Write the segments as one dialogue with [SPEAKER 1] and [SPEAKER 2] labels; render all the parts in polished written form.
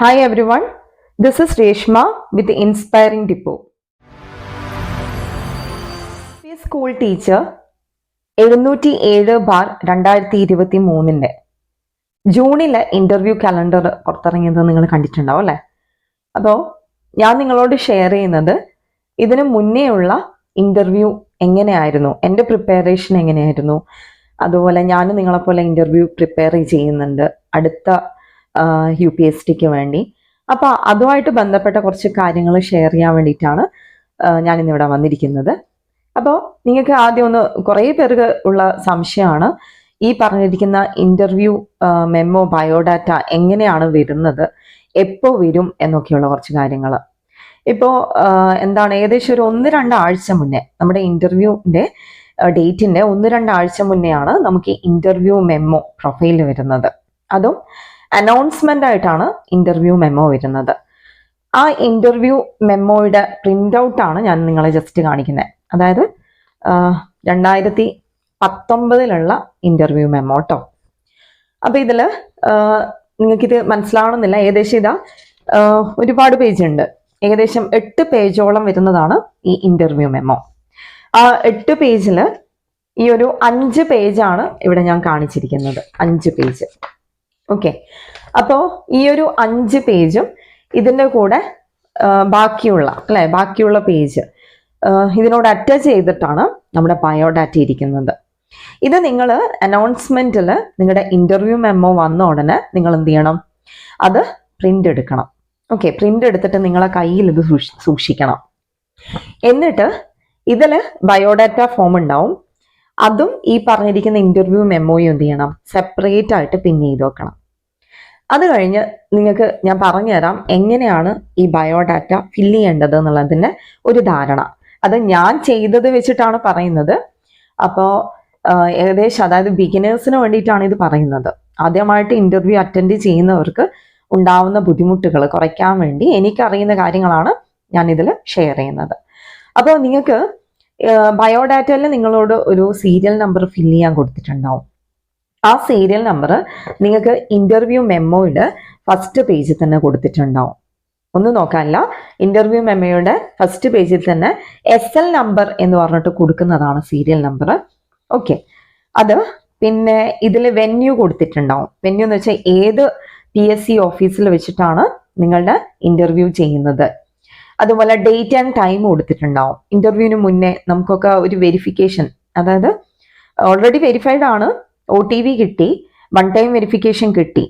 [SPEAKER 1] Hi everyone, this is Reshma with the Inspiring Depot. School teacher 707/2023 ജൂണിലെ interview calendar പുറത്തിറങ്ങിയത് നിങ്ങൾ കണ്ടിട്ടുണ്ടാവും അല്ലേ? അപ്പോൾ ഞാൻ നിങ്ങളോട് ഷെയർ ചെയ്യുന്നത് ഇതിനു മുന്നേ ഉള്ള ഇന്റർവ്യൂ എങ്ങനെയായിരുന്നു, എൻ്റെ പ്രിപ്പറേഷൻ എങ്ങനെയായിരുന്നു, അതുപോലെ ഞാൻ നിങ്ങളെപ്പോലെ ഇന്റർവ്യൂ പ്രിപ്പയർ ചെയ്യുന്നുണ്ട് അടുത്ത UPSCക്ക് വേണ്ടി. അപ്പോൾ അതുമായിട്ട് ബന്ധപ്പെട്ട കുറച്ച് കാര്യങ്ങൾ ഷെയർ ചെയ്യാൻ വേണ്ടിയിട്ടാണ് ഞാൻ ഇന്നിവിടെ വന്നിരിക്കുന്നത്. അപ്പോൾ നിങ്ങൾക്ക് ആദ്യം കുറേ പേർക്ക് ഉള്ള സംശയമാണ് ഈ പറഞ്ഞിരിക്കുന്ന ഇന്റർവ്യൂ മെമ്മോ ബയോഡാറ്റ എങ്ങനെയാണ് വരുന്നത്, എപ്പോൾ വരും എന്നൊക്കെയുള്ള കുറച്ച് കാര്യങ്ങൾ. ഇപ്പോൾ ഏകദേശം ഒരു 1-2 ആഴ്ച മുന്നേ, നമ്മുടെ ഇന്റർവ്യൂവിൻ്റെ ഡേറ്റിൻ്റെ 1-2 ആഴ്ച മുന്നെയാണ് നമുക്ക് ഇന്റർവ്യൂ മെമ്മോ പ്രൊഫൈൽ വരുന്നത്. അതും അനൗൺസ്മെന്റ് ആയിട്ടാണ് ഇന്റർവ്യൂ മെമ്മോ വരുന്നത്. ആ ഇന്റർവ്യൂ മെമ്മോയുടെ പ്രിന്റ് ഔട്ട് ആണ് ഞാൻ നിങ്ങളെ ജസ്റ്റ് കാണിക്കുന്നത്. അതായത് 2019 ഇന്റർവ്യൂ മെമ്മോ കേട്ടോ. അപ്പൊ ഇതില് നിങ്ങൾക്കിത് മനസ്സിലാവണമെന്നില്ല, ഏകദേശം ഇതാ ഒരുപാട് പേജ് ഉണ്ട്. ഏകദേശം 8 പേജോളം വരുന്നതാണ് ഈ ഇന്റർവ്യൂ മെമ്മോ. ആ 8 പേജിൽ ഈ ഒരു 5 പേജാണ് ഇവിടെ ഞാൻ കാണിച്ചിരിക്കുന്നത്. 5 പേജ്. ഓക്കെ, അപ്പോൾ ഈ ഒരു 5 പേജും ഇതിൻ്റെ കൂടെ ബാക്കിയുള്ള പേജ് ഇതിനോട് അറ്റാച്ച് ചെയ്തിട്ടാണ് നമ്മുടെ ബയോഡാറ്റ ഇരിക്കുന്നത്. ഇത് നിങ്ങൾ അനൗൺസ്മെന്റിൽ നിങ്ങളുടെ ഇന്റർവ്യൂ മെമ്മോ വന്ന ഉടനെ നിങ്ങൾ എന്ത് ചെയ്യണം, അത് പ്രിന്റ് എടുക്കണം. ഓക്കെ, പ്രിന്റ് എടുത്തിട്ട് നിങ്ങളെ കയ്യിൽ ഇത് സൂക്ഷിക്കണം. എന്നിട്ട് ഇതിൽ ബയോഡാറ്റ ഫോം ഉണ്ടാവും. അതും ഈ പറഞ്ഞിരിക്കുന്ന ഇന്റർവ്യൂ മെമ്മോയും എന്ത് ചെയ്യണം, സെപ്പറേറ്റ് ആയിട്ട് പിൻ ചെയ്ത് വെക്കണം. അത് കഴിഞ്ഞ് നിങ്ങൾക്ക് ഞാൻ പറഞ്ഞുതരാം എങ്ങനെയാണ് ഈ ബയോഡാറ്റ ഫില്ല് ചെയ്യേണ്ടത് എന്നുള്ളതിൻ്റെ ഒരു ധാരണ. അത് ഞാൻ ചെയ്തത് വെച്ചിട്ടാണ് പറയുന്നത്. അപ്പോൾ ഏകദേശം, അതായത് ബിഗിനേഴ്സിന് വേണ്ടിയിട്ടാണ് ഇത് പറയുന്നത്. ആദ്യമായിട്ട് ഇന്റർവ്യൂ അറ്റൻഡ് ചെയ്യുന്നവർക്ക് ഉണ്ടാവുന്ന ബുദ്ധിമുട്ടുകൾ കുറയ്ക്കാൻ വേണ്ടി എനിക്കറിയുന്ന കാര്യങ്ങളാണ് ഞാൻ ഇതിൽ ഷെയർ ചെയ്യുന്നത്. അപ്പോൾ നിങ്ങൾക്ക് ബയോഡാറ്റയിൽ നിങ്ങളോട് ഒരു സീരിയൽ നമ്പർ ഫില്ല് ചെയ്യാൻ കൊടുത്തിട്ടുണ്ടാവും. ആ സീരിയൽ നമ്പർ നിങ്ങൾക്ക് ഇന്റർവ്യൂ മെമ്മോയുടെ ഫസ്റ്റ് പേജിൽ തന്നെ കൊടുത്തിട്ടുണ്ടാവും. ഒന്നും നോക്കാനില്ല, ഇന്റർവ്യൂ മെമ്മോയുടെ ഫസ്റ്റ് പേജിൽ തന്നെ SL നമ്പർ എന്ന് പറഞ്ഞിട്ട് കൊടുക്കുന്നതാണ് സീരിയൽ നമ്പർ. ഓക്കെ, അത് പിന്നെ ഇതിൽ വെന്യൂ കൊടുത്തിട്ടുണ്ടാവും. വെന്യൂ എന്ന് വെച്ചാൽ ഏത് PSC ഓഫീസിൽ വെച്ചിട്ടാണ് നിങ്ങളുടെ ഇന്റർവ്യൂ ചെയ്യുന്നത്. അതുപോലെ ഡേറ്റ് ആൻഡ് ടൈം കൊടുത്തിട്ടുണ്ടാവും. ഇന്റർവ്യൂവിന് മുന്നേ നമുക്കൊക്കെ ഒരു വെരിഫിക്കേഷൻ, അതായത് ഓൾറെഡി വെരിഫൈഡ് ആണ്, OTV കിട്ടി, 1 ടൈം വെരിഫിക്കേഷൻ കിട്ടി.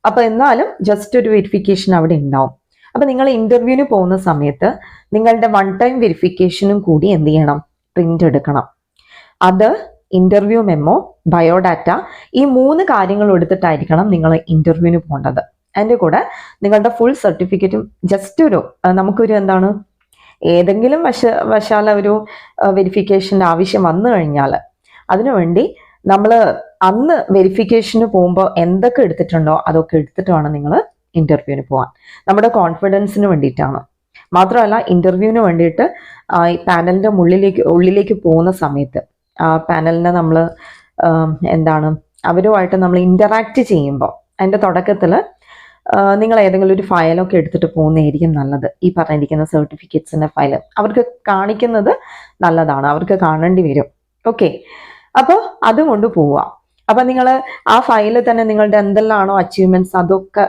[SPEAKER 1] അപ്പൊ എന്നാലും ജസ്റ്റ് ഒരു വെരിഫിക്കേഷൻ അവിടെ ഉണ്ടാവും. അപ്പൊ നിങ്ങൾ ഇന്റർവ്യൂവിന് പോകുന്ന സമയത്ത് നിങ്ങളുടെ 1 ടൈം വെരിഫിക്കേഷനും കൂടി എന്ത് ചെയ്യണം, പ്രിന്റ് എടുക്കണം. അത് ഇന്റർവ്യൂ മെമ്മോ, ബയോഡാറ്റ, ഈ 3 കാര്യങ്ങൾ എടുത്തിട്ടായിരിക്കണം നിങ്ങൾ ഇന്റർവ്യൂവിന് പോകേണ്ടത്. അതിൻ്റെ കൂടെ നിങ്ങളുടെ ഫുൾ സർട്ടിഫിക്കറ്റും. ജസ്റ്റ് നമുക്കൊരു ഏതെങ്കിലും വശാല ഒരു വെരിഫിക്കേഷൻ്റെ ആവശ്യം വന്നു കഴിഞ്ഞാൽ അതിനുവേണ്ടി നമ്മൾ അന്ന് വെരിഫിക്കേഷന് പോകുമ്പോൾ എന്തൊക്കെ എടുത്തിട്ടുണ്ടോ അതൊക്കെ എടുത്തിട്ട് വേണം നിങ്ങൾ ഇന്റർവ്യൂവിന് പോകാൻ. നമ്മുടെ കോൺഫിഡൻസിന് വേണ്ടിയിട്ടാണ്. മാത്രമല്ല, ഇന്റർവ്യൂവിന് വേണ്ടിയിട്ട് ഈ പാനലിൻ്റെ ഉള്ളിലേക്ക് പോകുന്ന സമയത്ത് ആ പാനലിനെ നമ്മൾ അവരുമായിട്ട് നമ്മൾ ഇന്ററാക്ട് ചെയ്യുമ്പോൾ അതിൻ്റെ തുടക്കത്തിൽ നിങ്ങൾ ഏതെങ്കിലും ഒരു ഫയലൊക്കെ എടുത്തിട്ട് പോകുന്നതായിരിക്കും നല്ലത്. ഈ പറഞ്ഞിരിക്കുന്ന സർട്ടിഫിക്കറ്റ്സിൻ്റെ ഫയൽ അവർക്ക് കാണിക്കുന്നത് നല്ലതാണ്, അവർക്ക് കാണേണ്ടി വരും. ഓക്കെ, അപ്പോൾ അതുകൊണ്ട് പോവുക. അപ്പം നിങ്ങൾ ആ ഫയലിൽ തന്നെ നിങ്ങളുടെ എന്തെല്ലാമാണോ അച്ചീവ്മെന്റ്സ് അതൊക്കെ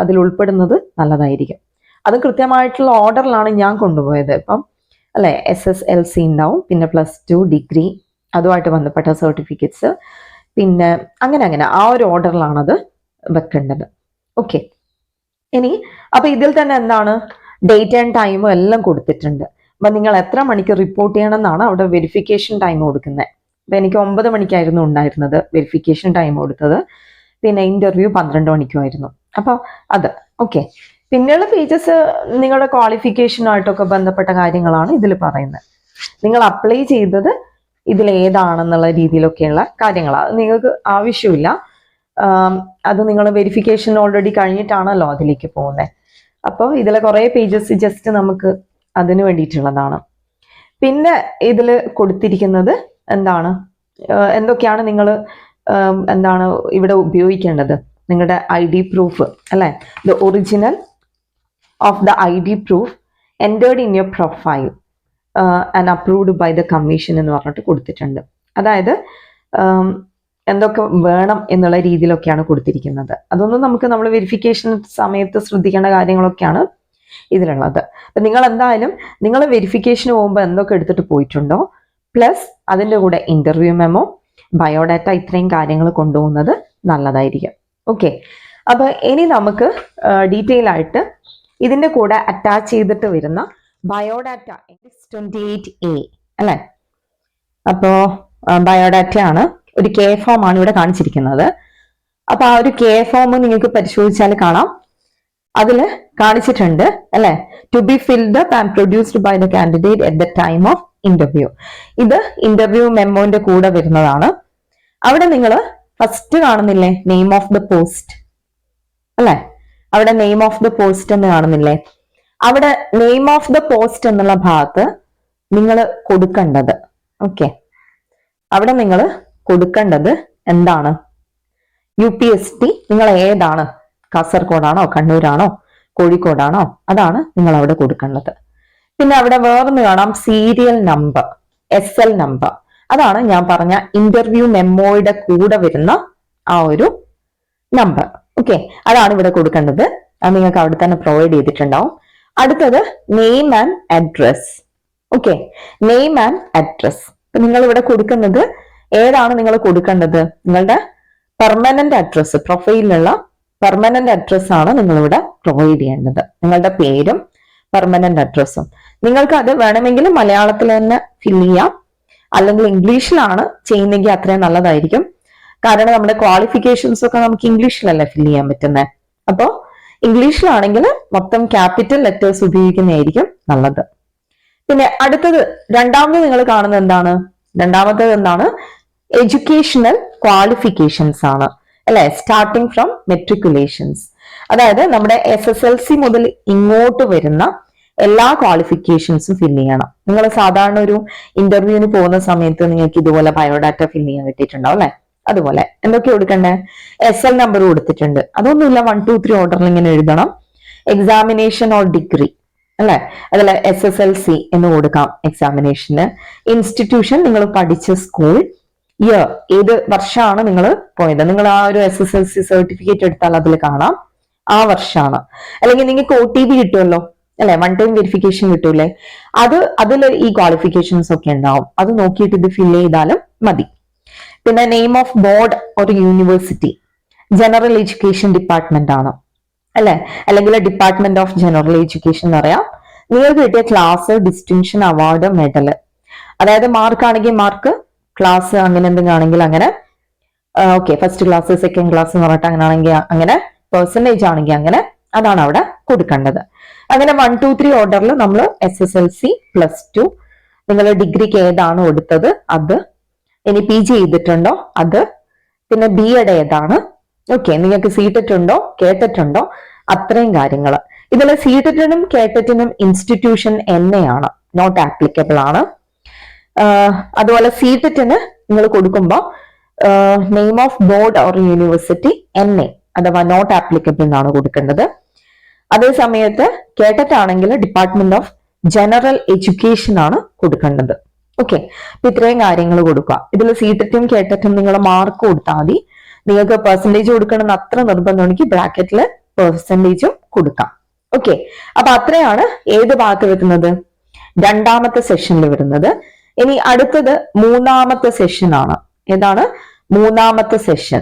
[SPEAKER 1] അതിൽ ഉൾപ്പെടുന്നത് നല്ലതായിരിക്കും. അത് കൃത്യമായിട്ടുള്ള ഓർഡറിലാണ് ഞാൻ കൊണ്ടുപോയത്. ഇപ്പം അല്ലേ, SSLC ഉണ്ടാവും, പിന്നെ +2 ഡിഗ്രി, അതുമായിട്ട് ബന്ധപ്പെട്ട സർട്ടിഫിക്കറ്റ്സ്, പിന്നെ അങ്ങനെ ആ ഒരു ഓർഡറിലാണത് വെക്കേണ്ടത്. ഓക്കെ, ഇനി അപ്പൊ ഇതിൽ തന്നെ ഡേറ്റ് ആൻഡ് ടൈമും എല്ലാം കൊടുത്തിട്ടുണ്ട്. അപ്പൊ നിങ്ങൾ എത്ര മണിക്ക് റിപ്പോർട്ട് ചെയ്യണം എന്നാണ് അവിടെ വെരിഫിക്കേഷൻ ടൈം കൊടുക്കുന്നത്. അപ്പൊ എനിക്ക് 9 മണിക്കായിരുന്നു ഉണ്ടായിരുന്നത് വെരിഫിക്കേഷൻ ടൈം കൊടുത്തത്. പിന്നെ ഇന്റർവ്യൂ 12 മണിക്കുമായിരുന്നു. അപ്പോൾ അത് ഓക്കെ. പിന്നെയുള്ള പേജസ് നിങ്ങളുടെ ക്വാളിഫിക്കേഷനുമായിട്ടൊക്കെ ബന്ധപ്പെട്ട കാര്യങ്ങളാണ് ഇതിൽ പറയുന്നത്. നിങ്ങൾ അപ്ലൈ ചെയ്തത് ഇതിലേതാണെന്നുള്ള രീതിയിലൊക്കെയുള്ള കാര്യങ്ങളാണ്. നിങ്ങൾക്ക് ആവശ്യമില്ല, അത് നിങ്ങൾ വെരിഫിക്കേഷൻ ഓൾറെഡി കഴിഞ്ഞിട്ടാണല്ലോ അതിലേക്ക് പോകുന്നത്. അപ്പോൾ ഇതിലെ കുറേ പേജസ് ജസ്റ്റ് നമുക്ക് അതിന് വേണ്ടിയിട്ടുള്ളതാണ്. പിന്നെ ഇതിൽ കൊടുത്തിരിക്കുന്നത് എന്തൊക്കെയാണ് നിങ്ങൾ ഇവിടെ ഉപയോഗിക്കേണ്ടത്. നിങ്ങളുടെ ID പ്രൂഫ് അല്ലെ, the original of the ID proof entered in your profile and approved by the commission എന്ന് പറഞ്ഞിട്ട് കൊടുത്തിട്ടുണ്ട്. അതായത് എന്തൊക്കെ വേണം എന്നുള്ള രീതിയിലൊക്കെയാണ് കൊടുത്തിരിക്കുന്നത്. അതൊന്നും നമുക്ക് നമ്മൾ വെരിഫിക്കേഷൻ സമയത്ത് ശ്രദ്ധിക്കേണ്ട കാര്യങ്ങളൊക്കെയാണ് ഇതിലുള്ളത്. അപ്പം നിങ്ങൾ എന്തായാലും നിങ്ങൾ വെരിഫിക്കേഷന് പോകുമ്പോൾ എന്തൊക്കെ എടുത്തിട്ട് പോയിട്ടുണ്ടോ, പ്ലസ് അതിൻ്റെ കൂടെ ഇന്റർവ്യൂ മെമ്മോ, ബയോഡാറ്റ, ഇത്രയും കാര്യങ്ങൾ കൊണ്ടുപോകുന്നത് നല്ലതായിരിക്കും. ഓക്കെ, അപ്പൊ ഇനി നമുക്ക് ഡീറ്റെയിൽ ആയിട്ട് ഇതിന്റെ കൂടെ അറ്റാച്ച് ചെയ്തിട്ട് വരുന്ന ബയോഡാറ്റ 28A അല്ലെ. അപ്പോ ബയോഡാറ്റ ആണ്, ഒരു കെ ഫോം ആണ് ഇവിടെ കാണിച്ചിരിക്കുന്നത്. അപ്പൊ ആ ഒരു കെ ഫോം നിങ്ങൾക്ക് പരിശോധിച്ചാൽ കാണാം, അതില് കാണിച്ചിട്ടുണ്ട് അല്ലെ, to be filled up and produced by the candidate at the time of interview. ഇത് ഇന്റർവ്യൂ മെമ്മോന്റെ കൂടെ വരുന്നതാണ്. അവിടെ നിങ്ങൾ ഫസ്റ്റ് കാണുന്നില്ലേ നെയിം ഓഫ് ദ പോസ്റ്റ് അല്ലെ, അവിടെ നെയിം ഓഫ് ദ പോസ്റ്റ് എന്ന് കാണുന്നില്ലേ, അവിടെ നെയിം ഓഫ് ദ പോസ്റ്റ് എന്നുള്ള ഭാഗത്ത് നിങ്ങൾ കൊടുക്കേണ്ടത്, ഓക്കെ, അവിടെ നിങ്ങൾ കൊടുക്കേണ്ടത് എന്താണ്, UPSC നിങ്ങൾ ഏതാണ്, കാസർഗോഡാണോ, കണ്ണൂരാണോ, കോഴിക്കോടാണോ, അതാണ് നിങ്ങൾ അവിടെ കൊടുക്കേണ്ടത്. പിന്നെ അവിടെ വേറൊന്ന് കാണാം, സീരിയൽ നമ്പർ, SL നമ്പർ, അതാണ് ഞാൻ പറഞ്ഞ ഇന്റർവ്യൂ മെമ്മോയുടെ കൂടെ വരുന്ന ആ ഒരു നമ്പർ. ഓക്കെ, അതാണ് ഇവിടെ കൊടുക്കേണ്ടത്. അത് നിങ്ങൾക്ക് അവിടെ തന്നെ പ്രൊവൈഡ് ചെയ്തിട്ടുണ്ടാവും. അടുത്തത് name and address. Okay, name and address. നിങ്ങൾ ഇവിടെ കൊടുക്കുന്നത് ഏതാണ് നിങ്ങൾ കൊടുക്കേണ്ടത്, നിങ്ങളുടെ പെർമനന്റ് അഡ്രസ്, പ്രൊഫൈലിലുള്ള പെർമനന്റ് അഡ്രസ് ആണ് നിങ്ങളിവിടെ പ്രൊവൈഡ് ചെയ്യേണ്ടത്. നിങ്ങളുടെ പേരും പെർമനന്റ് അഡ്രസ്സും. നിങ്ങൾക്ക് അത് വേണമെങ്കിൽ മലയാളത്തിൽ തന്നെ ഫില്ല് ചെയ്യാം, അല്ലെങ്കിൽ ഇംഗ്ലീഷിലാണ് ചെയ്യുന്നെങ്കിൽ അത്രയും നല്ലതായിരിക്കും. കാരണം നമ്മുടെ ക്വാളിഫിക്കേഷൻസ് ഒക്കെ നമുക്ക് ഇംഗ്ലീഷിലല്ലേ ഫില്ല് ചെയ്യാൻ പറ്റുന്നത്. അപ്പോൾ ഇംഗ്ലീഷിലാണെങ്കിൽ മൊത്തം ക്യാപിറ്റൽ ലെറ്റേഴ്സ് ഉപയോഗിക്കുന്നതായിരിക്കും നല്ലത്. പിന്നെ അടുത്തത് രണ്ടാമത് നിങ്ങൾ കാണുന്നത് എന്താണ്, രണ്ടാമത്തത് എന്താണ്, എഡ്യൂക്കേഷണൽ ക്വാളിഫിക്കേഷൻസ് ആണ് അല്ലെ, സ്റ്റാർട്ടിങ് ഫ്രം മെട്രിക്കുലേഷൻസ്. അതായത് നമ്മുടെ SSLC മുതൽ ഇങ്ങോട്ട് വരുന്ന എല്ലാ ക്വാളിഫിക്കേഷൻസും ഫില്ല് ചെയ്യണം. നിങ്ങൾ സാധാരണ ഒരു ഇന്റർവ്യൂവിന് പോകുന്ന സമയത്ത് നിങ്ങൾക്ക് ഇതുപോലെ ബയോഡാറ്റ ഫില്ല് ചെയ്യാൻ കിട്ടിയിട്ടുണ്ടാവും അല്ലെ. അതുപോലെ എന്തൊക്കെ കൊടുക്കണ്ടേ, SL നമ്പർ കൊടുത്തിട്ടുണ്ട്, അതൊന്നുമില്ല, 1 2 3 ഓർഡറിൽ ഇങ്ങനെ എഴുതണം. എക്സാമിനേഷൻ ഓർ ഡിഗ്രി അല്ലെ, അതിൽ SSLC എന്ന് കൊടുക്കാം എക്സാമിനേഷന്. ഇൻസ്റ്റിറ്റ്യൂഷൻ, നിങ്ങൾ പഠിച്ച സ്കൂൾ, ഇയർ, ഏത് വർഷമാണ് നിങ്ങൾ പോയത്, നിങ്ങൾ ആ ഒരു SSLC സർട്ടിഫിക്കറ്റ് എടുത്താൽ അതിൽ കാണാം ആ വർഷമാണ്. അല്ലെങ്കിൽ നിങ്ങൾക്ക് OTP കിട്ടുമല്ലോ അല്ലെ, 1 ടൈം വെരിഫിക്കേഷൻ കിട്ടൂലേ, അതിൽ ഈ ക്വാളിഫിക്കേഷൻസ് ഒക്കെ ഉണ്ടാവും. അത് നോക്കിയിട്ട് ഇത് ഫില്ല് ചെയ്താലും മതി. പിന്നെ നെയിം ഓഫ് ബോർഡ് ഒരു യൂണിവേഴ്സിറ്റി, ജനറൽ എഡ്യൂക്കേഷൻ ഡിപ്പാർട്ട്മെന്റ് ആണ് അല്ലെ, അല്ലെങ്കിൽ ഡിപ്പാർട്ട്മെന്റ് ഓഫ് ജനറൽ എഡ്യൂക്കേഷൻ എന്ന് പറയാം. നിങ്ങൾക്ക് കിട്ടിയ ക്ലാസ്, ഡിസ്റ്റിങ്ഷൻ, അവാർഡ്, മെഡല്, അതായത് മാർക്ക് ആണെങ്കിൽ മാർക്ക്, ക്ലാസ് അങ്ങനെ എന്തെങ്കിലും ആണെങ്കിൽ അങ്ങനെ, okay, first class, second class എന്ന് പറഞ്ഞിട്ട് അങ്ങനെ ആണെങ്കിൽ അങ്ങനെ, പെർസെന്റേജ് ആണെങ്കിൽ അങ്ങനെ, അതാണ് അവിടെ കൊടുക്കേണ്ടത്. അങ്ങനെ 1 2 3 ഓർഡറിൽ നമ്മൾ SSLC, +2, നിങ്ങൾ ഡിഗ്രിക്ക് ഏതാണ് കൊടുത്തത് അത്, ഇനി PG ചെയ്തിട്ടുണ്ടോ അത്, പിന്നെ B.Ed ഏതാണ്, ഓക്കെ, നിങ്ങൾക്ക് സീറ്ററ്റ് ഉണ്ടോ, കേട്ടിട്ടുണ്ടോ, അത്രയും കാര്യങ്ങൾ. ഇതിൽ സീറ്ററ്റിനും കേട്ടറ്റിനും ഇൻസ്റ്റിറ്റ്യൂഷൻ NA ആണ്, നോട്ട് ആപ്ലിക്കബിൾ ആണ്. അതുപോലെ സീറ്ററ്റിന് നിങ്ങൾ കൊടുക്കുമ്പോൾ name of board or university NA അഥവാ നോട്ട് ആപ്ലിക്കബിൾ എന്നാണ് കൊടുക്കേണ്ടത്. അതേ സമയത്ത് കേട്ടറ്റാണെങ്കിൽ ഡിപ്പാർട്ട്മെന്റ് ഓഫ് ജനറൽ എഡ്യൂക്കേഷൻ ആണ് കൊടുക്കേണ്ടത്. ഓക്കെ, അപ്പൊ ഇത്രയും കാര്യങ്ങൾ കൊടുക്കുക. ഇതിൽ സീറ്ററ്റും കേട്ടറ്റും നിങ്ങൾ മാർക്ക് കൊടുത്താൽ മതി. നിങ്ങൾക്ക് പെർസെന്റേജ് കൊടുക്കണമെന്ന് അത്ര നിർബന്ധമാണെങ്കിൽ ബ്രാക്കറ്റിൽ പെർസെന്റേജും കൊടുക്കാം. ഓക്കെ, അപ്പൊ അത്രയാണ് ഏത് ഭാഗത്ത് വരുന്നത്, രണ്ടാമത്തെ സെഷനിൽ വരുന്നത്. ഇനി അടുത്തത് മൂന്നാമത്തെ സെഷൻ ആണ്. ഏതാണ് മൂന്നാമത്തെ സെഷൻ?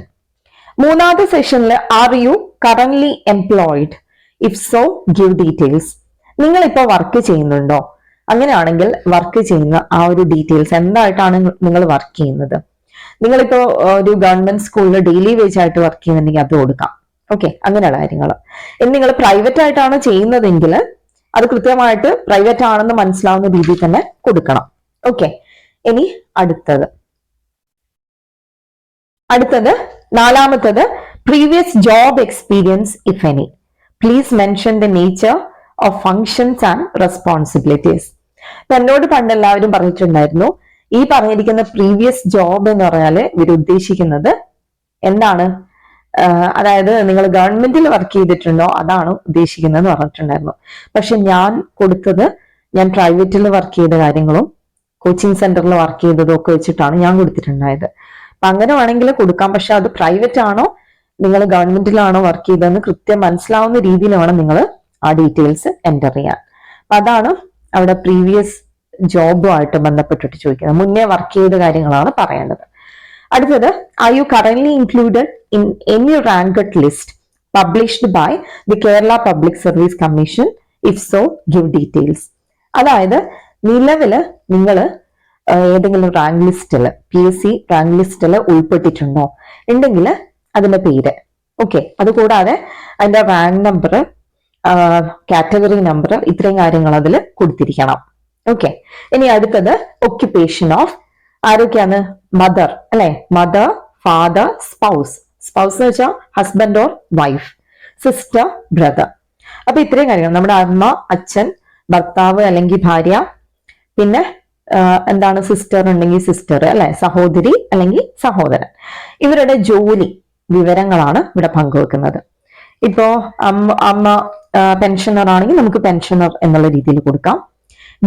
[SPEAKER 1] മൂന്നാമത്തെ സെഷനിൽ R you currently employed, if so give details. നിങ്ങൾ ഇപ്പൊ വർക്ക് ചെയ്യുന്നുണ്ടോ, അങ്ങനെയാണെങ്കിൽ വർക്ക് ചെയ്യുന്ന ആ ഒരു ഡീറ്റെയിൽസ്, എന്തായിട്ടാണ് നിങ്ങൾ വർക്ക് ചെയ്യുന്നത്. നിങ്ങളിപ്പോ ഒരു ഗവൺമെന്റ് സ്കൂളിൽ ഡെയിലി വേജ് ആയിട്ട് വർക്ക് ചെയ്യുന്നുണ്ടെങ്കിൽ അത് കൊടുക്കാം. ഓക്കെ, അങ്ങനെയുള്ള കാര്യങ്ങൾ. ഇനി നിങ്ങൾ പ്രൈവറ്റ് ആയിട്ടാണ് ചെയ്യുന്നതെങ്കിൽ അത് കൃത്യമായിട്ട് പ്രൈവറ്റ് ആണെന്ന് മനസ്സിലാവുന്ന രീതിയിൽ തന്നെ കൊടുക്കണം. ഓക്കെ, ഇനി അടുത്തത് നാലാമത്തത് previous job experience if any. Please mention the nature of functions and responsibilities. എന്നോട് പണ്ട് എല്ലാവരും പറഞ്ഞിട്ടുണ്ടായിരുന്നു, ഈ പറഞ്ഞിരിക്കുന്ന പ്രീവിയസ് ജോബ് എന്ന് പറഞ്ഞാല് ഇവർ ഉദ്ദേശിക്കുന്നത് എന്താണ്, അതായത് നിങ്ങൾ ഗവൺമെന്റിൽ വർക്ക് ചെയ്തിട്ടുണ്ടോ അതാണ് ഉദ്ദേശിക്കുന്നതെന്ന് പറഞ്ഞിട്ടുണ്ടായിരുന്നു. പക്ഷെ ഞാൻ കൊടുത്തത് ഞാൻ പ്രൈവറ്റിൽ വർക്ക് ചെയ്ത കാര്യങ്ങളും കോച്ചിങ് സെന്ററിൽ വർക്ക് ചെയ്തതും ഒക്കെ വെച്ചിട്ടാണ് ഞാൻ കൊടുത്തിട്ടുണ്ടായത്. അപ്പൊ അങ്ങനെ വേണമെങ്കിൽ കൊടുക്കാം. പക്ഷെ അത് പ്രൈവറ്റ് ആണോ നിങ്ങൾ ഗവൺമെന്റിലാണോ വർക്ക് ചെയ്തതെന്ന് കൃത്യം മനസ്സിലാവുന്ന രീതിയിൽ വേണം നിങ്ങൾ ആ ഡീറ്റെയിൽസ് എൻ്റർ ചെയ്യാൻ. അപ്പൊ അതാണ് അവിടെ പ്രീവിയസ് ജോബുമായിട്ട് ബന്ധപ്പെട്ടിട്ട് ചോദിക്കുന്നത്. മുന്നേ വർക്ക് ചെയ്ത കാര്യങ്ങളാണ് പറയേണ്ടത്. അടുത്തത്, are you currently included in any ranked list published by the Kerala public service commission? If so give details. അതായത് നിലവില് നിങ്ങൾ ഏതെങ്കിലും റാങ്ക് ലിസ്റ്റിൽ PSC റാങ്ക് ലിസ്റ്റിൽ ഉൾപ്പെട്ടിട്ടുണ്ടോ? ഉണ്ടെങ്കിൽ അതിന്റെ പേര്, ഓക്കെ, അതുകൂടാതെ അതിന്റെ റാങ്ക് നമ്പർ, കാറ്റഗറി നമ്പർ, ഇത്രയും കാര്യങ്ങൾ അതിൽ കൊടുത്തിരിക്കണം. ഓക്കെ. ഇനി അടുത്തത് ഒക്യുപ്പേഷൻ ഓഫ് ആരൊക്കെയാണ്? മദർ അല്ലെ, മദർ, ഫാദർ, സ്പൗസ്. സ്പൗസ് എന്ന് വെച്ചാൽ husband or wife, sister, brother. അപ്പൊ ഇത്രയും കാര്യങ്ങൾ, നമ്മുടെ അമ്മ, അച്ഛൻ, ഭർത്താവ് അല്ലെങ്കിൽ ഭാര്യ, പിന്നെ എന്താണ്, സിസ്റ്റർ ഉണ്ടെങ്കിൽ സിസ്റ്റർ അല്ലെ, സഹോദരി അല്ലെങ്കിൽ സഹോദരൻ. ഇവരുടെ ജോലി വിവരങ്ങളാണ് ഇവിടെ പങ്കുവെക്കുന്നത്. ഇപ്പോ അമ്മ പെൻഷനർ ആണെങ്കിൽ നമുക്ക് പെൻഷനർ എന്നുള്ള രീതിയിൽ കൊടുക്കാം.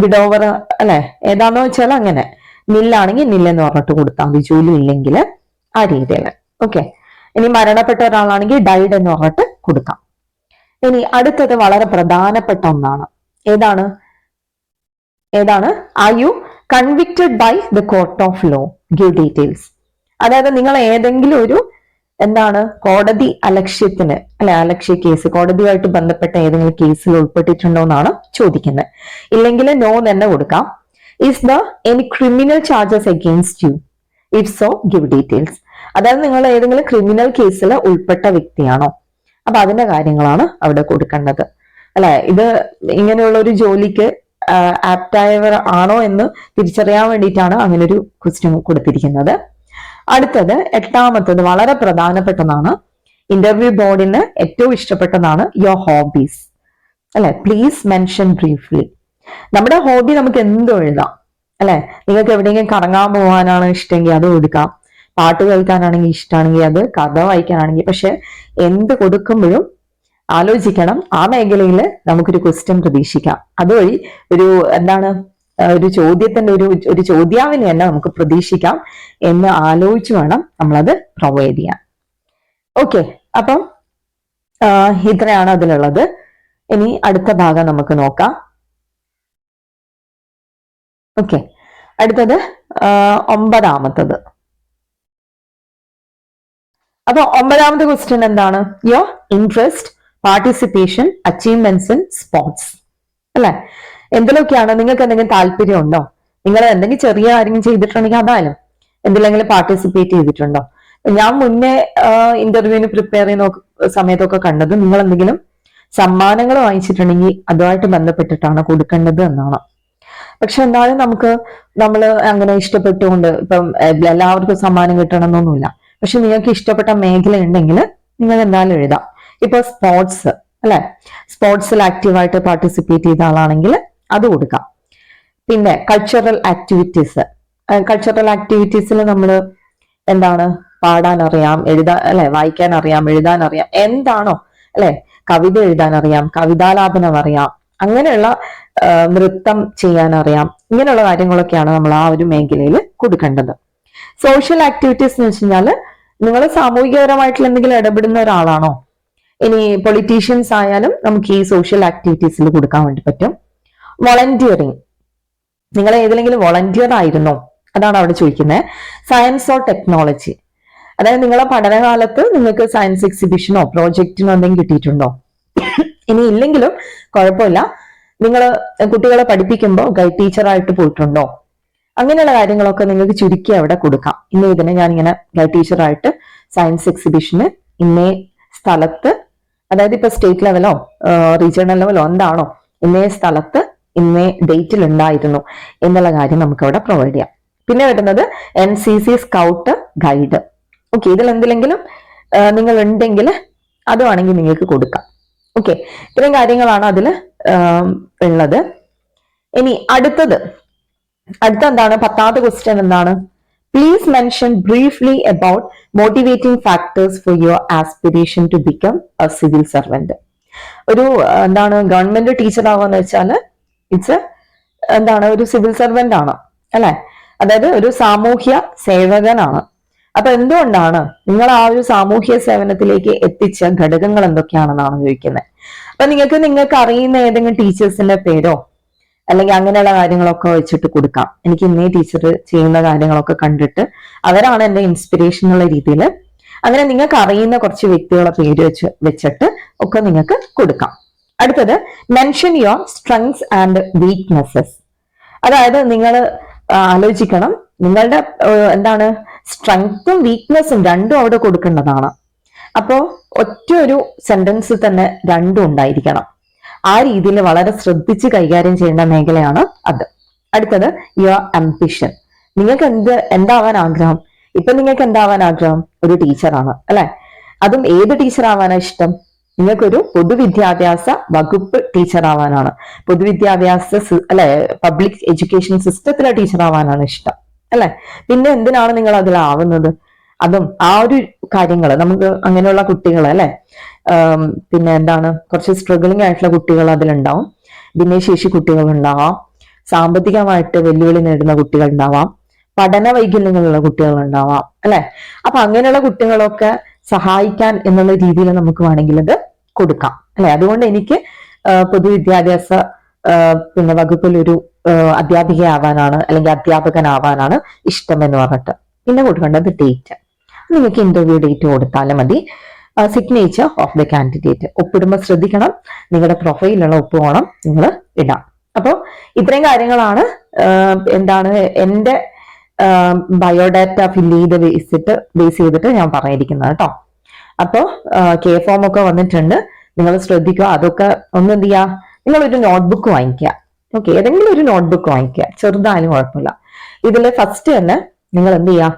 [SPEAKER 1] വിഡോവർ അല്ലെ, ഏതാന്ന് വെച്ചാൽ അങ്ങനെ. നില്ലാണെങ്കിൽ നില്ലെന്ന് പറഞ്ഞിട്ട് കൊടുത്താൽ മതി, ജോലി ഇല്ലെങ്കിൽ ആ രീതിയിൽ. ഓക്കെ. ഇനി മരണപ്പെട്ട ഒരാളാണെങ്കിൽ ഡൈഡ് എന്ന് പറഞ്ഞിട്ട് കൊടുക്കാം. ഇനി അടുത്തത് വളരെ പ്രധാനപ്പെട്ട ഒന്നാണ്. ഏതാണ്? Are you convicted by the court of law? Give details. അതായത് നിങ്ങൾ ഏതെങ്കിലും ഒരു കോടതി അലക്ഷ്യത്തിന് അലക്ഷ്യ കേസ്, കോടതിയുമായിട്ട് ബന്ധപ്പെട്ട ഏതെങ്കിലും കേസിൽ ഉൾപ്പെട്ടിട്ടുണ്ടോ എന്നാണ് ചോദിക്കുന്നത്. ഇല്ലെങ്കിൽ നോ തന്നെ കൊടുക്കാം. Is the any criminal charges against U? If so give details. അതായത് നിങ്ങൾ ഏതെങ്കിലും ക്രിമിനൽ കേസിൽ ഉൾപ്പെട്ട വ്യക്തിയാണോ? അപ്പൊ അതിന്റെ കാര്യങ്ങളാണ് അവിടെ കൊടുക്കേണ്ടത് അല്ലെ. ഇത് ഇങ്ങനെയുള്ള ഒരു ജോലിക്ക് ആപ്റ്റായവർ ആണോ എന്ന് തിരിച്ചറിയാൻ വേണ്ടിയിട്ടാണ് അങ്ങനെ ഒരു ക്വസ്റ്റ്യൻ കൊടുത്തിരിക്കുന്നത്. അടുത്തത്, എട്ടാമത്തത് വളരെ പ്രധാനപ്പെട്ടതാണ്. ഇന്റർവ്യൂ ബോർഡിന് ഏറ്റവും ഇഷ്ടപ്പെട്ടതാണ് യുവർ ഹോബീസ് അല്ലെ. Please mention briefly. നമ്മുടെ ഹോബി നമുക്ക് എന്തും എഴുതാം അല്ലെ. നിങ്ങൾക്ക് എവിടെയെങ്കിലും കറങ്ങാൻ പോകാനാണ് ഇഷ്ടമെങ്കിൽ അത് കൊടുക്കാം. പാട്ട് കേൾക്കാനാണെങ്കിൽ ഇഷ്ടമാണെങ്കിൽ അത്, കഥ വായിക്കാനാണെങ്കിൽ. പക്ഷെ എന്ത് കൊടുക്കുമ്പോഴും ആലോചിക്കണം, ആ മേഖലയിൽ നമുക്കൊരു ക്വസ്റ്റ്യൻ പ്രതീക്ഷിക്കാം. അതുവഴി ഒരു ചോദ്യത്തിന്റെ ഒരു ചോദ്യാവലി തന്നെ നമുക്ക് പ്രതീക്ഷിക്കാം എന്ന് ആലോചിച്ച് വേണം നമ്മളത് പ്രൊവൈഡ് ചെയ്യാൻ. ഓക്കെ. അപ്പം ഇത്രയാണ് അതിലുള്ളത്. ഇനി അടുത്ത ഭാഗം നമുക്ക് നോക്കാം. ഓക്കെ. അടുത്തത് ഒമ്പതാമത്തത്. അപ്പൊ ഒമ്പതാമത്തെ ക്വസ്റ്റ്യൻ എന്താണ്? Your interest, participation, achievements in sports അല്ലെ. എന്തിലൊക്കെയാണ് നിങ്ങൾക്ക് എന്തെങ്കിലും താല്പര്യം ഉണ്ടോ? നിങ്ങൾ എന്തെങ്കിലും ചെറിയ കാര്യങ്ങൾ ചെയ്തിട്ടുണ്ടെങ്കിൽ അതായാലും എന്തിലെങ്കിലും പാർട്ടിസിപ്പേറ്റ് ചെയ്തിട്ടുണ്ടോ? ഞാൻ മുന്നേ ഇന്റർവ്യൂവിന് പ്രിപ്പയർ ചെയ്യുന്ന സമയത്തൊക്കെ കണ്ടത് നിങ്ങൾ എന്തെങ്കിലും സമ്മാനങ്ങൾ വാങ്ങിച്ചിട്ടുണ്ടെങ്കിൽ അതുമായിട്ട് ബന്ധപ്പെട്ടിട്ടാണ് കൊടുക്കേണ്ടത് എന്നാണ്. പക്ഷെ എന്നാലും നമ്മൾ അങ്ങനെ ഇഷ്ടപ്പെട്ടുകൊണ്ട് ഇപ്പം എല്ലാവർക്കും സമ്മാനം കിട്ടണമെന്നൊന്നുമില്ല. പക്ഷെ നിങ്ങൾക്ക് ഇഷ്ടപ്പെട്ട മേഖല ഉണ്ടെങ്കിൽ നിങ്ങൾ എന്തായാലും എഴുതാം. ഇപ്പൊ സ്പോർട്സ് അല്ലെ, സ്പോർട്സിൽ ആക്റ്റീവായിട്ട് പാർട്ടിസിപ്പേറ്റ് ചെയ്ത ആളാണെങ്കിൽ അത് കൊടുക്കാം. പിന്നെ കൾച്ചറൽ ആക്ടിവിറ്റീസിൽ നമ്മൾ പാടാൻ അറിയാം, വായിക്കാൻ അറിയാം, എഴുതാൻ അറിയാം, എന്താണോ അല്ലെ, കവിത എഴുതാൻ അറിയാം, കവിതാലാപനം അറിയാം, അങ്ങനെയുള്ള നൃത്തം ചെയ്യാൻ അറിയാം, ഇങ്ങനെയുള്ള കാര്യങ്ങളൊക്കെയാണ് നമ്മൾ ആ ഒരു മേഖലയിൽ കൊടുക്കേണ്ടത്. സോഷ്യൽ ആക്ടിവിറ്റീസ് എന്ന് വെച്ച് കഴിഞ്ഞാൽ നിങ്ങൾ സാമൂഹികപരമായിട്ടുള്ള എന്തെങ്കിലും ഇടപെടുന്ന ഒരാളാണോ? ഇനി പൊളിറ്റീഷ്യൻസ് ആയാലും നമുക്ക് ഈ സോഷ്യൽ ആക്ടിവിറ്റീസിൽ കൊടുക്കാൻ വേണ്ടി പറ്റും. വോളണ്ടിയറിങ്, നിങ്ങൾ ഏതിലെങ്കിലും വോളണ്ടിയർ ആയിരുന്നോ? അതാണ് അവിടെ ചോദിക്കുന്നത്. സയൻസ് ഓർ ടെക്നോളജി, അതായത് നിങ്ങളെ പഠനകാലത്ത് നിങ്ങൾക്ക് സയൻസ് എക്സിബിഷനോ പ്രോജക്റ്റിനോ എന്തെങ്കിലും കിട്ടിയിട്ടുണ്ടോ? ഇനി ഇല്ലെങ്കിലും കുഴപ്പമില്ല, നിങ്ങൾ കുട്ടികളെ പഠിപ്പിക്കുമ്പോൾ ഗൈഡ് ടീച്ചറായിട്ട് പോയിട്ടുണ്ടോ? അങ്ങനെയുള്ള കാര്യങ്ങളൊക്കെ നിങ്ങൾക്ക് ചുരുക്കി അവിടെ കൊടുക്കാം. ഇന്ന ഇതിനെ ഞാനിങ്ങനെ ഗൈഡ് ടീച്ചറായിട്ട് സയൻസ് എക്സിബിഷന് ഇന്നേ സ്ഥലത്ത്, അതായത് ഇപ്പൊ സ്റ്റേറ്റ് ലെവലോ റീജിയണൽ ലെവലോ എന്താണോ, ഇന്നേ സ്ഥലത്ത് ഇന്നേ ഡേറ്റിൽ ഉണ്ടായിരുന്നു എന്നുള്ള കാര്യം നമുക്ക് അവിടെ പ്രൊവൈഡ് ചെയ്യാം. പിന്നെ വരുന്നത് NCC സ്കൗട്ട് ഗൈഡ്. ഓക്കെ, ഇതിൽ എന്തിലെങ്കിലും നിങ്ങൾ ഉണ്ടെങ്കിൽ അത് വേണമെങ്കിൽ നിങ്ങൾക്ക് കൊടുക്കാം. ഓക്കെ, ഇത്രയും കാര്യങ്ങളാണ് അതിൽ ഉള്ളത്. ഇനി അടുത്ത എന്താണ്? 10ാമത്തെ ക്വസ്റ്റ്യൻ എന്താണ്? Please mention briefly about motivating factors for your aspiration to become a civil servant. ഒരു എന്താണ് ഗവൺമെന്റ് ടീച്ചർ ആവാന്ന് വെച്ചാൽ ഇറ്റ്സ് എന്താണ് ഒരു സിവിൽ സർവന്റ് ആണ് അല്ലെ, അതായത് ഒരു സാമൂഹ്യ സേവകനാണ്. അപ്പൊ എന്തുകൊണ്ടാണ് നിങ്ങൾ ആ ഒരു സാമൂഹ്യ സേവനത്തിലേക്ക് എത്തിച്ച ഘടകങ്ങൾ എന്തൊക്കെയാണെന്നാണ് ചോദിക്കുന്നത്. അപ്പൊ നിങ്ങൾക്ക് അറിയുന്ന ഏതെങ്കിലും ടീച്ചേഴ്സിന്റെ പേരോ അല്ലെങ്കിൽ അങ്ങനെയുള്ള കാര്യങ്ങളൊക്കെ വെച്ചിട്ട് കൊടുക്കാം. എനിക്ക് ഇന്നേ ടീച്ചർ ചെയ്യുന്ന കാര്യങ്ങളൊക്കെ കണ്ടിട്ട് അവരാണ് എന്റെ ഇൻസ്പിറേഷൻ എന്നുള്ള രീതിയിൽ അങ്ങനെ നിങ്ങൾക്ക് അറിയുന്ന കുറച്ച് വ്യക്തികളുടെ പേര് വെച്ചിട്ട് ഒക്കെ നിങ്ങൾക്ക് കൊടുക്കാം. അടുത്തത് mention your strengths and weaknesses. അതായത് നിങ്ങൾ ആലോചിക്കണം നിങ്ങളുടെ എന്താണ് സ്ട്രെങ്ത്തും വീക്ക്നെസ്സും രണ്ടും അവിടെ കൊടുക്കേണ്ടതാണ്. അപ്പോ ഒറ്റ ഒരു സെന്റൻസ് തന്നെ രണ്ടും ഉണ്ടായിരിക്കണം. ആ രീതിയിൽ വളരെ ശ്രദ്ധിച്ച് കൈകാര്യം ചെയ്യേണ്ട മേഖലയാണ് അത്. അടുത്തത് യുവർ അംബിഷൻ. നിങ്ങൾക്ക് എന്താവാൻ ആഗ്രഹം? ഇപ്പൊ നിങ്ങൾക്ക് എന്താവാൻ ആഗ്രഹം? ഒരു ടീച്ചറാണ് അല്ലെ. അതും ഏത് ടീച്ചർ ആവാനാ ഇഷ്ടം? നിങ്ങൾക്കൊരു പൊതുവിദ്യാഭ്യാസ വകുപ്പ് ടീച്ചർ ആവാനാണ്, പൊതുവിദ്യാഭ്യാസ അല്ലെ പബ്ലിക് എഡ്യൂക്കേഷൻ സിസ്റ്റത്തിലെ ടീച്ചർ ആവാനാണ് ഇഷ്ടം അല്ലെ. പിന്നെ എന്തിനാണ് നിങ്ങൾ അതിലാവുന്നത്? അതും ആ ഒരു കാര്യങ്ങൾ നമുക്ക് അങ്ങനെയുള്ള കുട്ടികൾ അല്ലെ, പിന്നെ എന്താണ് കുറച്ച് സ്ട്രഗിളിംഗ് ആയിട്ടുള്ള കുട്ടികൾ അതിലുണ്ടാവും, ഭിന്നശേഷി കുട്ടികൾ ഉണ്ടാവാം, സാമ്പത്തികമായിട്ട് വെല്ലുവിളി നേരിടുന്ന കുട്ടികൾ ഉണ്ടാവാം, പഠന വൈകല്യങ്ങളുള്ള കുട്ടികൾ ഉണ്ടാവാം അല്ലെ. അപ്പൊ അങ്ങനെയുള്ള കുട്ടികളൊക്കെ സഹായിക്കാൻ എന്നുള്ള രീതിയിൽ നമുക്ക് വേണമെങ്കിൽ അത് കൊടുക്കാം അല്ലെ. അതുകൊണ്ട് എനിക്ക് പൊതുവിദ്യാഭ്യാസ പിന്നെ വകുപ്പിൽ ഒരു അധ്യാപികയാവാനാണ് അല്ലെങ്കിൽ അധ്യാപകനാവാനാണ് ഇഷ്ടം എന്ന് പറഞ്ഞിട്ട് പിന്നെ കൊടുക്കേണ്ടത് ഡേറ്റ്. നിങ്ങൾക്ക് ഇന്റർവ്യൂ ഡേറ്റ് കൊടുത്താലും മതി. സിഗ്നേച്ചർ ഓഫ് ദ കാൻഡിഡേറ്റ് ഒപ്പിടുമ്പോൾ ശ്രദ്ധിക്കണം, നിങ്ങളുടെ പ്രൊഫൈലുള്ള ഒപ്പ് വേണം നിങ്ങൾ ഇടാം. അപ്പോൾ ഇത്രയും കാര്യങ്ങളാണ് എന്താണ് എൻ്റെ ബയോഡാറ്റ ഫില്ല് ചെയ്ത് ബേസ് ചെയ്തിട്ട് ഞാൻ പറഞ്ഞിരിക്കുന്നത് കേട്ടോ. അപ്പോൾ കെ ഫോം ഒക്കെ വന്നിട്ടുണ്ട്, നിങ്ങൾ ശ്രദ്ധിക്കുക. അതൊക്കെ ഒന്ന് എന്ത് ചെയ്യുക, നിങ്ങളൊരു നോട്ട്ബുക്ക് വാങ്ങിക്കുക. ഓക്കെ, ഏതെങ്കിലും ഒരു നോട്ട്ബുക്ക് വാങ്ങിക്കുക, ചെറുതായാലും കുഴപ്പമില്ല. ഇതിൽ ഫസ്റ്റ് തന്നെ നിങ്ങൾ എന്ത് ചെയ്യുക,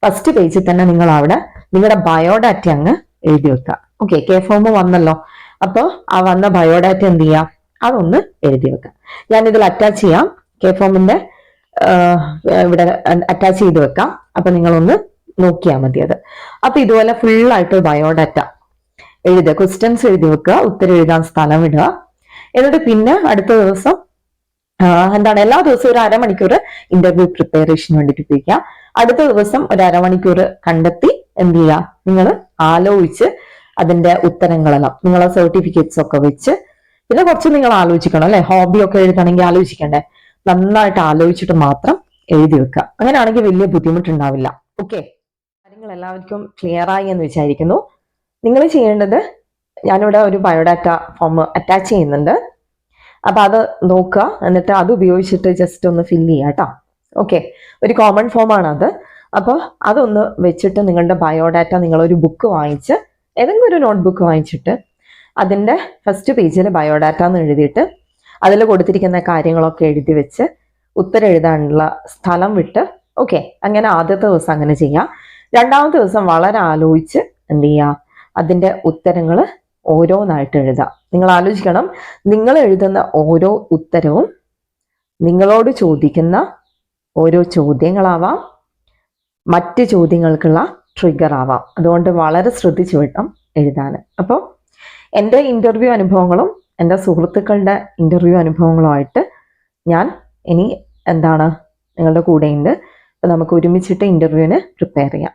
[SPEAKER 1] ഫസ്റ്റ് പേജിൽ തന്നെ നിങ്ങൾ അവിടെ നിങ്ങളുടെ ബയോഡാറ്റ അങ്ങ് എഴുതി വെക്കുക. ഓക്കെ, കെ ഫോം വന്നല്ലോ, അപ്പോൾ ആ വന്ന ബയോഡാറ്റ എന്ത് ചെയ്യാം, അതൊന്ന് എഴുതി വെക്കുക. ഞാൻ ഇതിൽ അറ്റാച്ച് ചെയ്യാം, കെ ഫോമിന്റെ ഇവിടെ അറ്റാച്ച് ചെയ്ത് വെക്കാം. അപ്പൊ നിങ്ങളൊന്ന് നോക്കിയാൽ മതി അത്. അപ്പൊ ഇതുപോലെ ഫുള്ളായിട്ട് ബയോഡാറ്റ എഴുതുക, ക്വസ്റ്റ്യൻസ് എഴുതി വെക്കുക, ഉത്തരം എഴുതാൻ സ്ഥലം ഇടുക. എന്നിട്ട് പിന്നെ അടുത്ത ദിവസം എന്താണ് എല്ലാ ദിവസവും ഒരു അരമണിക്കൂർ ഇന്റർവ്യൂ പ്രിപ്പറേഷന് വേണ്ടിയിട്ട് ഉപയോഗിക്കുക. അടുത്ത ദിവസം ഒരു അരമണിക്കൂർ കണ്ടെത്തി എന്ത് ചെയ്യുക, നിങ്ങൾ ആലോചിച്ച് അതിന്റെ ഉത്തരങ്ങളെല്ലാം നിങ്ങളെ സർട്ടിഫിക്കറ്റ്സ് ഒക്കെ വെച്ച് പിന്നെ കുറച്ച് നിങ്ങൾ ആലോചിക്കണം അല്ലെ. ഹോബി ഒക്കെ എഴുതണമെങ്കിൽ ആലോചിക്കണ്ടേ, നന്നായിട്ട് ആലോചിച്ചിട്ട് മാത്രം എഴുതി വെക്കുക. അങ്ങനെയാണെങ്കിൽ വലിയ ബുദ്ധിമുട്ടുണ്ടാവില്ല. ഓക്കെ, കാര്യങ്ങൾ എല്ലാവർക്കും ക്ലിയർ ആയി എന്ന് വിചാരിക്കുന്നു. നിങ്ങൾ ചെയ്യേണ്ടത്, ഞാനിവിടെ ഒരു ബയോഡാറ്റ ഫോം അറ്റാച്ച് ചെയ്യുന്നുണ്ട്, അപ്പൊ അത് നോക്കുക, എന്നിട്ട് അത് ഉപയോഗിച്ചിട്ട് ജസ്റ്റ് ഒന്ന് ഫില്ല് ചെയ്യുക കേട്ടോ. ഓക്കെ, ഒരു കോമൺ ഫോമാണ് അത്. അപ്പോൾ അതൊന്ന് വെച്ചിട്ട് നിങ്ങളുടെ ബയോഡാറ്റ നിങ്ങളൊരു ബുക്ക് വാങ്ങിച്ച്, ഏതെങ്കിലും ഒരു നോട്ട്ബുക്ക് വാങ്ങിച്ചിട്ട് അതിൻ്റെ ഫസ്റ്റ് പേജിൽ ബയോഡാറ്റ എന്ന് എഴുതിയിട്ട് അതിൽ കൊടുത്തിരിക്കുന്ന കാര്യങ്ങളൊക്കെ എഴുതി വെച്ച് ഉത്തരം എഴുതാനുള്ള സ്ഥലം വിട്ട്, ഓക്കെ, അങ്ങനെ ആദ്യത്തെ ദിവസം അങ്ങനെ ചെയ്യാം. രണ്ടാമത്തെ ദിവസം വളരെ ആലോചിച്ച് എന്ത് ചെയ്യുക, അതിൻ്റെ ഉത്തരങ്ങൾ ഓരോന്നായിട്ട് എഴുതുക. നിങ്ങൾ ആലോചിക്കണം, നിങ്ങൾ എഴുതുന്ന ഓരോ ഉത്തരവും നിങ്ങളോട് ചോദിക്കുന്ന ഓരോ ചോദ്യങ്ങളാവാം, മറ്റ് ചോദ്യങ്ങൾക്കുള്ള ട്രിഗർ ആവാം. അതുകൊണ്ട് വളരെ ശ്രദ്ധിച്ചു വേണം എഴുതാൻ. അപ്പോൾ എൻ്റെ ഇൻ്റർവ്യൂ അനുഭവങ്ങളും എൻ്റെ സുഹൃത്തുക്കളുടെ ഇൻ്റർവ്യൂ അനുഭവങ്ങളുമായിട്ട് ഞാൻ ഇനി എന്താണ് നിങ്ങളുടെ കൂടെയുണ്ട്. അപ്പോൾ നമുക്ക് ഒരുമിച്ചിട്ട് ഇൻ്റർവ്യൂവിന് പ്രിപ്പയർ ചെയ്യാം.